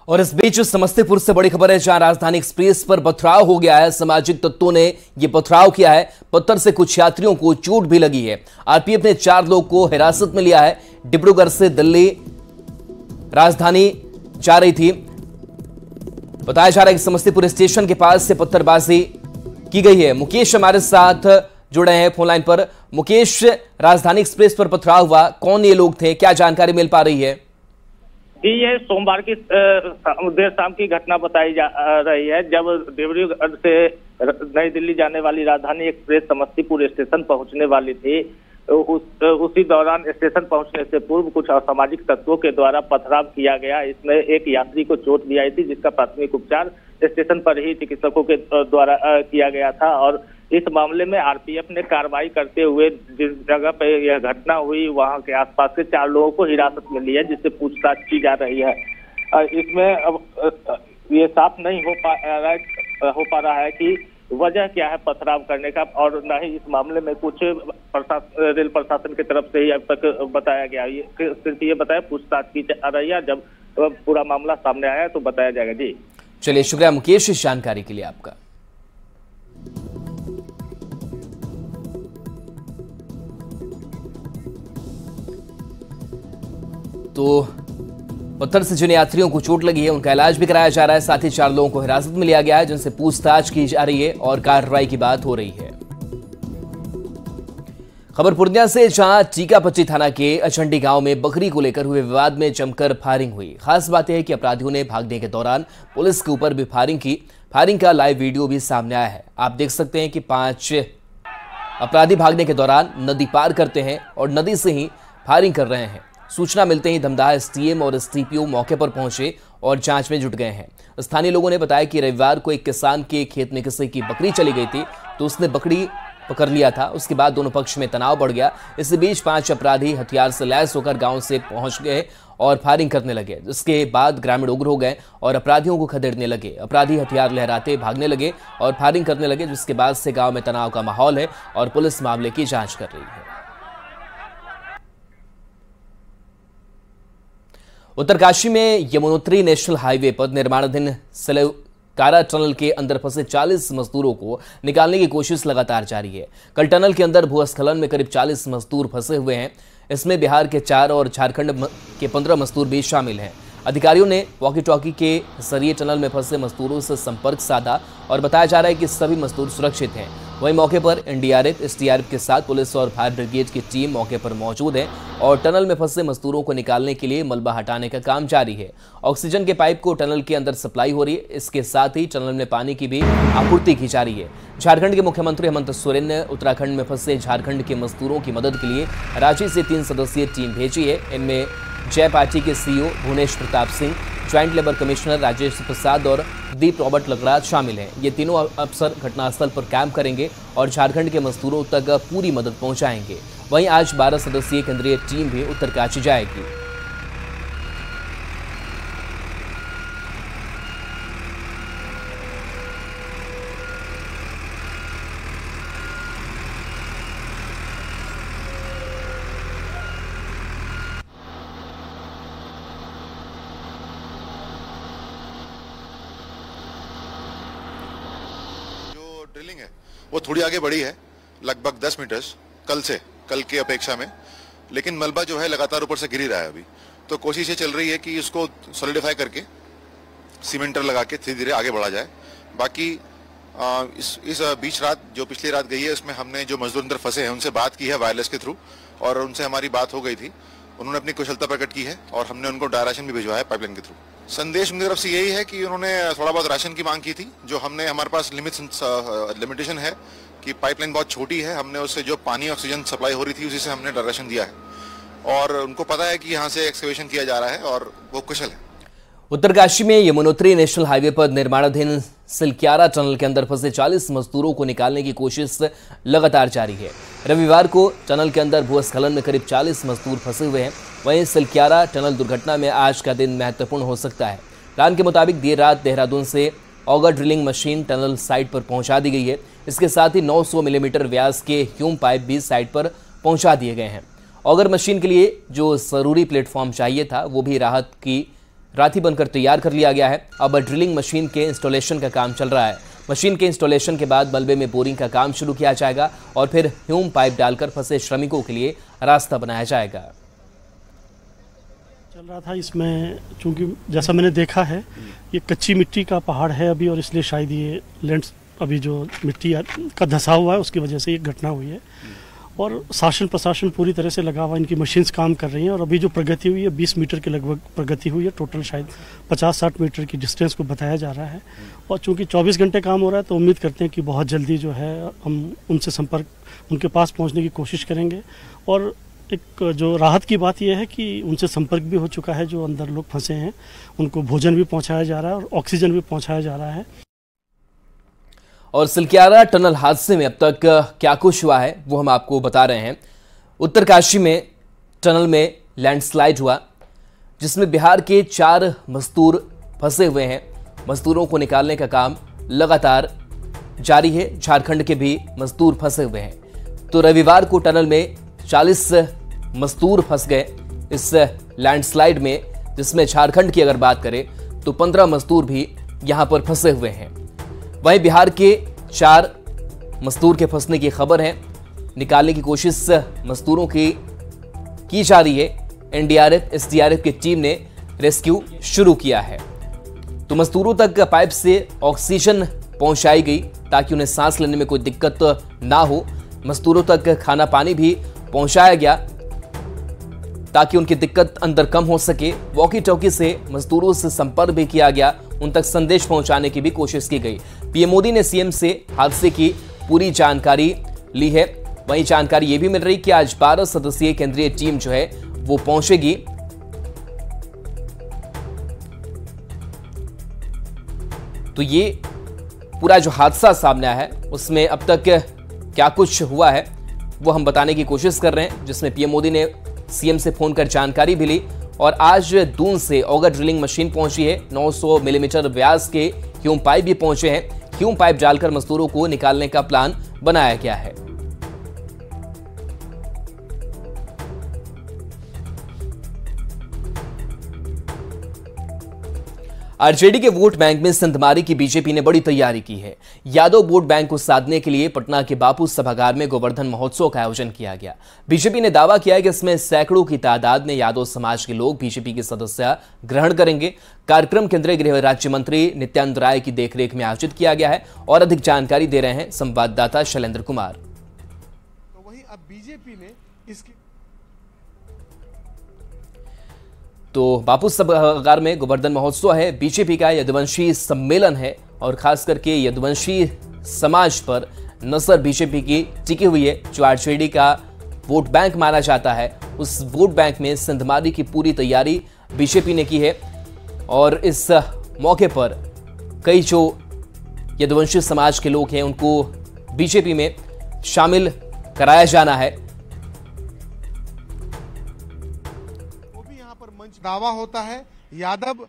और इस बीच समस्तीपुर से बड़ी खबर है, जहां राजधानी एक्सप्रेस पर पथराव हो गया है। सामाजिक तत्वों ने यह पथराव किया है। पत्थर से कुछ यात्रियों को चोट भी लगी है। आरपीएफ ने 4 लोगों को हिरासत में लिया है। डिब्रूगढ़ से दिल्ली राजधानी जा रही थी। बताया जा रहा है कि समस्तीपुर स्टेशन के पास से पत्थरबाजी की गई है। मुकेश हमारे साथ जुड़े हैं फोन लाइन पर। मुकेश, राजधानी एक्सप्रेस पर पथराव हुआ, कौन ये लोग थे, क्या जानकारी मिल पा रही है? जी, ये सोमवार की देर शाम की घटना बताई जा रही है, जब डिब्रूगढ़ से नई दिल्ली जाने वाली राजधानी एक्सप्रेस समस्तीपुर स्टेशन पहुंचने वाली थी। उसी दौरान स्टेशन पहुंचने से पूर्व कुछ असामाजिक तत्वों के द्वारा पथराव किया गया। इसमें एक यात्री को चोट भी आई थी, जिसका प्राथमिक उपचार स्टेशन पर ही चिकित्सकों के द्वारा किया गया था। और इस मामले में आरपीएफ ने कार्रवाई करते हुए जिस जगह पे यह घटना हुई वहां के आसपास के 4 लोगों को हिरासत में लिया है, जिससे पूछताछ की जा रही है। इसमें अब ये साफ नहीं हो पा रहा है कि वजह क्या है पथराव करने का, और न ही इस मामले में कुछ रेल प्रशासन की तरफ से ही अब तक बताया गया। सिर्फ ये बताया पूछताछ की जा रही है। जब पूरा मामला सामने आया तो बताया जाएगा। जी चलिए, शुक्रिया मुकेश इस जानकारी के लिए आपका। तो पत्थर से जिन यात्रियों को चोट लगी है उनका इलाज भी कराया जा रहा है। साथ ही 4 लोगों को हिरासत में लिया गया है, जिनसे पूछताछ की जा रही है और कार्रवाई की बात हो रही है। खबर पूर्णिया से, जहां टीकापट्टी थाना के अचंडी गांव में बकरी को लेकर हुए विवाद में जमकर फायरिंग हुई। खास बात यह है कि अपराधियों ने भागने के दौरान पुलिस के ऊपर भी फायरिंग की। फायरिंग का लाइव वीडियो भी सामने आया है। आप देख सकते हैं कि 5 अपराधी भागने के दौरान नदी पार करते हैं और नदी से ही फायरिंग कर रहे हैं। सूचना मिलते ही दमदार एसटीएम और एसटीपीओ मौके पर पहुंचे और जांच में जुट गए हैं। स्थानीय लोगों ने बताया कि रविवार को एक किसान के खेत में किसी की बकरी चली गई थी, तो उसने बकरी पकड़ लिया था। उसके बाद दोनों पक्ष में तनाव बढ़ गया। इस बीच 5 अपराधी हथियार से लैस होकर गांव से पहुंच गए और फायरिंग करने लगे, जिसके बाद ग्रामीण उग्र हो गए और अपराधियों को खदेड़ने लगे। अपराधी हथियार लहराते भागने लगे और फायरिंग करने लगे, जिसके बाद से गांव में तनाव का माहौल है और पुलिस मामले की जांच कर रही है। उत्तरकाशी में यमुनोत्री नेशनल हाईवे पर निर्माणाधीन सलेवकारा टनल के अंदर फंसे 40 मजदूरों को निकालने की कोशिश लगातार जारी है। कल टनल के अंदर भूस्खलन में करीब 40 मजदूर फंसे हुए हैं। इसमें बिहार के 4 और झारखंड के 15 मजदूर भी शामिल हैं। अधिकारियों ने वॉकी टॉकी के जरिए टनल में फंसे मजदूरों से संपर्क साधा और बताया जा रहा है कि सभी मजदूर सुरक्षित हैं। वहीं मौके पर एनडीआरएफ, एसडीआरएफ के साथ पुलिस और फायर ब्रिगेड की टीम मौके पर मौजूद है और टनल में फंसे मजदूरों को निकालने के लिए मलबा हटाने का काम जारी है। ऑक्सीजन के पाइप को टनल के अंदर सप्लाई हो रही है। इसके साथ ही टनल में पानी की भी आपूर्ति की जा रही है। झारखंड के मुख्यमंत्री हेमंत सोरेन ने उत्तराखंड में फंसे झारखंड के मजदूरों की मदद के लिए रांची से 3 सदस्यीय टीम भेजी है। इनमें जय पार्टी के CEO Bhuvnesh Pratap Singh, joint labour commissioner Rajesh Prasad और दीप रॉबर्ट लकड़ा शामिल हैं। ये तीनों अफसर घटनास्थल पर कैंप करेंगे और झारखंड के मजदूरों तक पूरी मदद पहुंचाएंगे। वहीं आज 12 सदस्यीय केंद्रीय टीम भी उत्तरकाशी जाएगी। ड्रिलिंग है वो थोड़ी आगे बढ़ी है, लगभग 10 मीटर कल की अपेक्षा में, लेकिन मलबा जो है लगातार ऊपर से गिर ही रहा है। अभी तो कोशिश ये चल रही है कि इसको सॉलिडिफाई करके सीमेंटर लगा के धीरे धीरे आगे बढ़ा जाए। बाकी इस बीच रात जो पिछली रात गई है, उसमें हमने जो मजदूर अंदर फंसे हैं उनसे बात की है वायरलेस के थ्रू, और उनसे हमारी बात हो गई थी। उन्होंने अपनी कुशलता प्रकट की है और हमने उनको राशन भी भिजवाया है पाइपलाइन के थ्रू। संदेश उनकी तरफ से यही है कि उन्होंने थोड़ा बहुत राशन की मांग की थी, जो हमने हमारे पास लिमिटेशन है कि पाइपलाइन बहुत छोटी है। हमने उससे जो पानी ऑक्सीजन सप्लाई हो रही थी उसी से हमने राशन दिया है और उनको पता है कि यहाँ से एक्सकवेशन किया जा रहा है और वो कुशल है। उत्तरकाशी में यमुनोत्री नेशनल हाईवे पर निर्माणाधीन सिलक्यारा टनल के अंदर फंसे 40 मजदूरों को निकालने की कोशिश लगातार जारी है। रविवार को टनल के अंदर भूस्खलन में करीब 40 मजदूर फंसे हुए हैं। वहीं सिलक्यारा टनल दुर्घटना में आज का दिन महत्वपूर्ण हो सकता है। प्लान के मुताबिक देर रात देहरादून से auger drilling machine tunnel site पर पहुंचा दी गई है। इसके साथ ही 900 मिलीमीटर व्यास के ह्यूम पाइप भी साइट पर पहुंचा दिए गए हैं। ऑगर मशीन के लिए जो जरूरी प्लेटफॉर्म चाहिए था वो भी राहत की रात ही बनकर तैयार कर लिया गया है। अब ड्रिलिंग मशीन के इंस्टॉलेशन का काम चल रहा है। मशीन के इंस्टॉलेशन के बाद मलबे में बोरिंग का काम शुरू किया जाएगा और फिर ह्यूम पाइप डालकर फंसे श्रमिकों के लिए रास्ता बनाया जाएगा। चल रहा था इसमें, चूंकि जैसा मैंने देखा है ये कच्ची मिट्टी का पहाड़ है अभी, और इसलिए शायद ये लैंड अभी जो मिट्टी का धंसा हुआ है उसकी वजह से ये घटना हुई है। और शासन प्रशासन पूरी तरह से लगा हुआ, इनकी मशीन्स काम कर रही हैं और अभी जो प्रगति हुई है 20 मीटर के लगभग प्रगति हुई है। टोटल शायद 50-60 मीटर की डिस्टेंस को बताया जा रहा है। और चूंकि 24 घंटे काम हो रहा है तो उम्मीद करते हैं कि बहुत जल्दी जो है हम उनसे उनके पास पहुंचने की कोशिश करेंगे। और एक जो राहत की बात यह है कि उनसे संपर्क भी हो चुका है, जो अंदर लोग फंसे हैं उनको भोजन भी पहुँचाया जा रहा है और ऑक्सीजन भी पहुँचाया जा रहा है। और सिलक्यारा टनल हादसे में अब तक क्या कुछ हुआ है वो हम आपको बता रहे हैं। उत्तरकाशी में टनल में लैंडस्लाइड हुआ जिसमें बिहार के 4 मजदूर फंसे हुए हैं। मजदूरों को निकालने का काम लगातार जारी है। झारखंड के भी मजदूर फंसे हुए हैं। तो रविवार को टनल में 40 मजदूर फंस गए इस लैंडस्लाइड में, जिसमें झारखंड की अगर बात करें तो 15 मजदूर भी यहां पर फंसे हुए हैं। वहीं बिहार के 4 मजदूर के फंसने की खबर है। निकालने की कोशिश मजदूरों की जा रही है। एनडीआरएफ एसडीआरएफ की टीम ने रेस्क्यू शुरू किया है। तो मजदूरों तक पाइप से ऑक्सीजन पहुंचाई गई ताकि उन्हें सांस लेने में कोई दिक्कत ना हो। मजदूरों तक खाना पानी भी पहुंचाया गया ताकि उनकी दिक्कत अंदर कम हो सके। वॉकी टॉकी से मजदूरों से संपर्क भी किया गया, उन तक संदेश पहुंचाने की भी कोशिश की गई। पीएम मोदी ने सीएम से हादसे की पूरी जानकारी ली है। वहीं जानकारी यह भी मिल रही कि आज 12 सदस्यीय केंद्रीय टीम जो है वो पहुंचेगी। तो ये पूरा जो हादसा सामने आया है उसमें अब तक क्या कुछ हुआ है वो हम बताने की कोशिश कर रहे हैं, जिसमें पीएम मोदी ने सीएम से फोन कर जानकारी भी ली। और आज दून से ऑगर ड्रिलिंग मशीन पहुंची है। 900 मिलीमीटर व्यास के ह्यूम पाइप भी पहुंचे हैं। ह्यूम पाइप डालकर मजदूरों को निकालने का प्लान बनाया गया है। आरजेडी के वोट बैंक में सिंधमारी की बीजेपी ने बड़ी तैयारी की है। यादव वोट बैंक को साधने के लिए पटना के बापू सभागार में गोवर्धन महोत्सव का आयोजन किया गया। बीजेपी ने दावा किया है कि इसमें सैकड़ों की तादाद में यादव समाज के लोग बीजेपी की सदस्यता ग्रहण करेंगे। कार्यक्रम केंद्रीय गृह राज्य मंत्री नित्यानंद राय की देखरेख में आयोजित किया गया है। और अधिक जानकारी दे रहे हैं संवाददाता शैलेंद्र कुमार। तो वहीं अब बीजेपी ने इसकी तो बापू सभागार में गोवर्धन महोत्सव है, बीजेपी का यदुवंशी सम्मेलन है और खास करके यदुवंशी समाज पर नजर बीजेपी की टिकी हुई है। जो आरजेडी का वोट बैंक माना जाता है, उस वोट बैंक में सिंधमारी की पूरी तैयारी बीजेपी ने की है। और इस मौके पर कई जो यदुवंशी समाज के लोग हैं उनको बीजेपी में शामिल कराया जाना है। दावा होता है यादव